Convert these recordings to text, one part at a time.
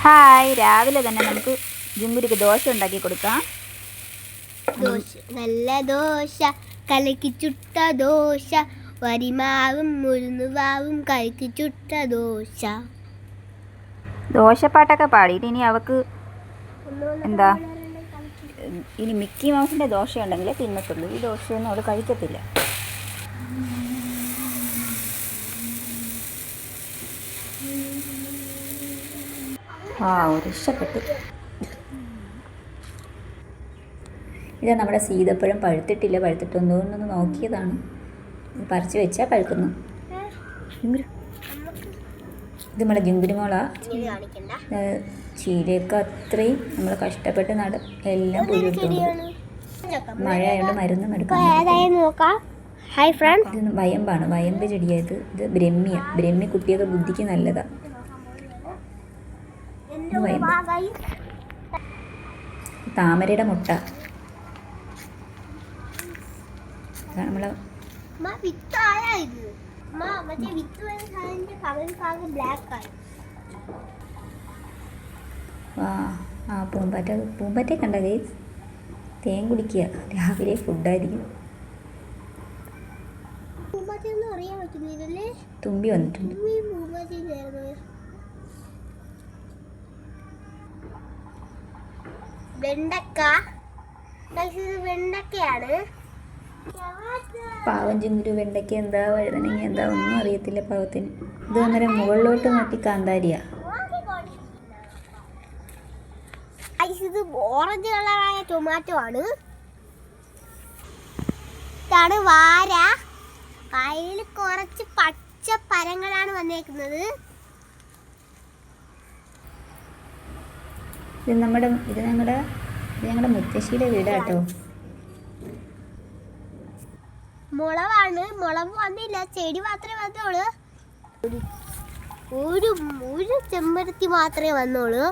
Hi, രാവിലെ തന്നെ നമുക്ക് ജിങ്കുരിക്ക് ദോശ ഉണ്ടാക്കി കൊടുക്കാം. നല്ല ദോശ, കലക്കി ചുട്ട ദോശ, വരിമാവും ഉഴുന്നുമാവും കലക്കി ചുട്ട ദോശ. ദോശപ്പാട്ടൊക്കെ പാടിയിട്ട് ഇനി അവക്ക് എന്താ ഇനി മിക്കി മൗസിൻ്റെ ദോശ ഉണ്ടെങ്കിലേ തിന്നത്തുള്ളൂ. ഈ ദോശയൊന്നും അവൾ കഴിക്കത്തില്ല. രക്ഷപ്പെട്ടു. ഇത് നമ്മുടെ സീതപ്പഴം പഴുത്തിട്ടില്ല, പഴുത്തിട്ടൊന്നോന്നൊന്ന് നോക്കിയതാണ്. പറിച്ച് വെച്ചാൽ പഴുക്കുന്നു. ഇത് നമ്മുടെ ജിങ്കുരിമോളാ. ചീരയൊക്കെ അത്രയും നമ്മൾ കഷ്ടപ്പെട്ട് എല്ലാം പുഴുത്തുണ്ട്. മഴ ആയതുകൊണ്ട് മരുന്നും എടുക്കാം. ഇത് വയമ്പാണ്, വയമ്പ് ചെടിയായത്. ഇത് ബ്രഹ്മി കുട്ടിയൊക്കെ ബുദ്ധിക്ക് നല്ലതാണ്. താമരയുടെ മുട്ട നമ്മളെ പൂമ്പാറ്റ കണ്ട ഗൈസ്. തേൻ കുടിക്കുക, രാവിലെ ഫുഡായിരിക്കും. തുമ്പി വന്നിട്ടുണ്ട്. വെണ്ടക്കയാണ്. പാവം ജിങ്കുരു വെണ്ടയ്ക്ക എന്താ വഴുതനങ്ങ എന്താ ഒന്നും അറിയത്തില്ല പാവത്തിന്. ഇത് അന്നേരം മുകളിലോട്ട് നോക്കി കാന്താരിയാ. ഇത് ഓറഞ്ച് കളറായ ടൊമാറ്റോ ആണ്. ഇതാണ് വാര. കയ്യിൽ കുറച്ച് പച്ച പരങ്ങളാണ് വന്നേക്കുന്നത്. ഇത് ഞങ്ങളുടെ മുത്തശ്ശിയുടെ വീടാട്ടോ. മുളവാണ്. മുളവ് വന്നില്ല, ചെടി മാത്രമേ വന്നോളൂ. ഒരു ചെമ്പരത്തി മാത്രമേ വന്നോളൂ.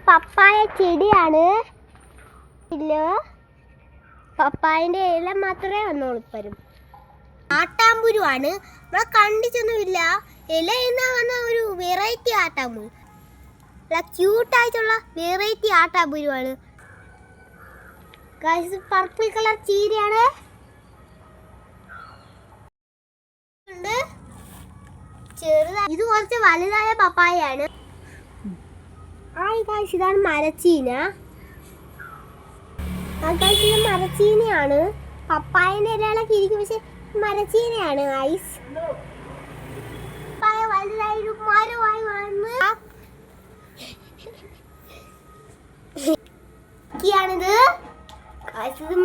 പപ്പായ ചെടിയാണ്. ഇല്ല, പപ്പായന്റെ ഇല മാത്രമേ വന്നോളൂ. ഇപ്പരും ആട്ടാമ്പുരുവാണ്. നമ്മളെ കണ്ടിട്ടൊന്നുമില്ല. ഇല എന്നാ വന്ന ഒരു വെറൈറ്റി ആട്ടാമ്പുരു, ക്യൂട്ടായിട്ടുള്ള വെറൈറ്റി ആട്ടാമ്പുരുവാണ്. പർപ്പിൾ കളർ ചീരയാണ്. ഇത് കുറച്ച് വലുതായ പപ്പായാണ്. ഇതാണ് മരച്ചീന. ഇത് മരച്ചീനയാണ്. പപ്പായന്റെ ഇലകളൊക്കെ ഇരിക്കും, പക്ഷെ മരച്ചീനയാണ്. ഐസ് പപ്പായ വലുതായൊരു മരമായി വന്ന്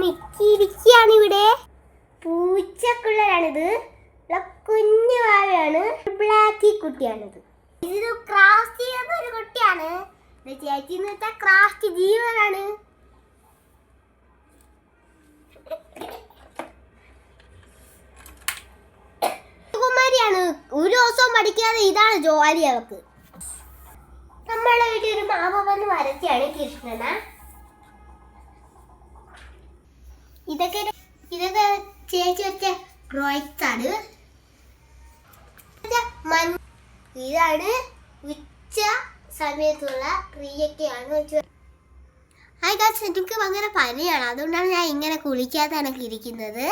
മിക്കിയാണ്. ഇവിടെ പൂച്ചക്കുള്ളരാണിത്. കുഞ്ഞു വാവയാണ്. ബ്ലാക്കി കുട്ടിയാണിത്. ഇതൊരു ക്രാഫ്റ്റ് ചെയ്യുന്ന ഒരു കുട്ടിയാണ്. ചേച്ചി എന്ന് വെച്ചാൽ ക്രാഫ്റ്റ് ജീവനാണ്. കുമാരിയാണ്. ഒരു ദിവസവും പഠിക്കാതെ ഇതാണ് ജോലി അവർക്ക്. നമ്മളെ വീട്ടിൽ ഒരു മാമ വന്ന് വരച്ചാണ് കൃഷ്ണന. ഇതൊക്കെ ചേച്ചി വെച്ച ഡ്രോയിങ്സ് ആണ്. ഇതാണ് ഉച്ച സമയത്തുള്ള ട്രീയൊക്കെയാണ്. എനിക്ക് ഭയങ്കര പനിയാണ്, അതുകൊണ്ടാണ് ഞാൻ ഇങ്ങനെ കുളിക്കാതെ എനിക്ക് ഇരിക്കുന്നത്.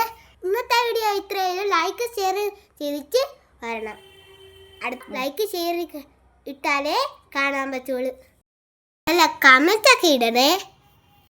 ഇന്നത്തെ വീഡിയോ ഇത്രയും. ലൈക്ക് ഷെയർ ചെയ്തിട്ട് വരണം. ലൈക്ക് ഷെയർ ഇട്ടാലേ കാണാൻ പറ്റുള്ളൂ. അല്ല, കമന്റ് ഒക്കെ ഇടണേ.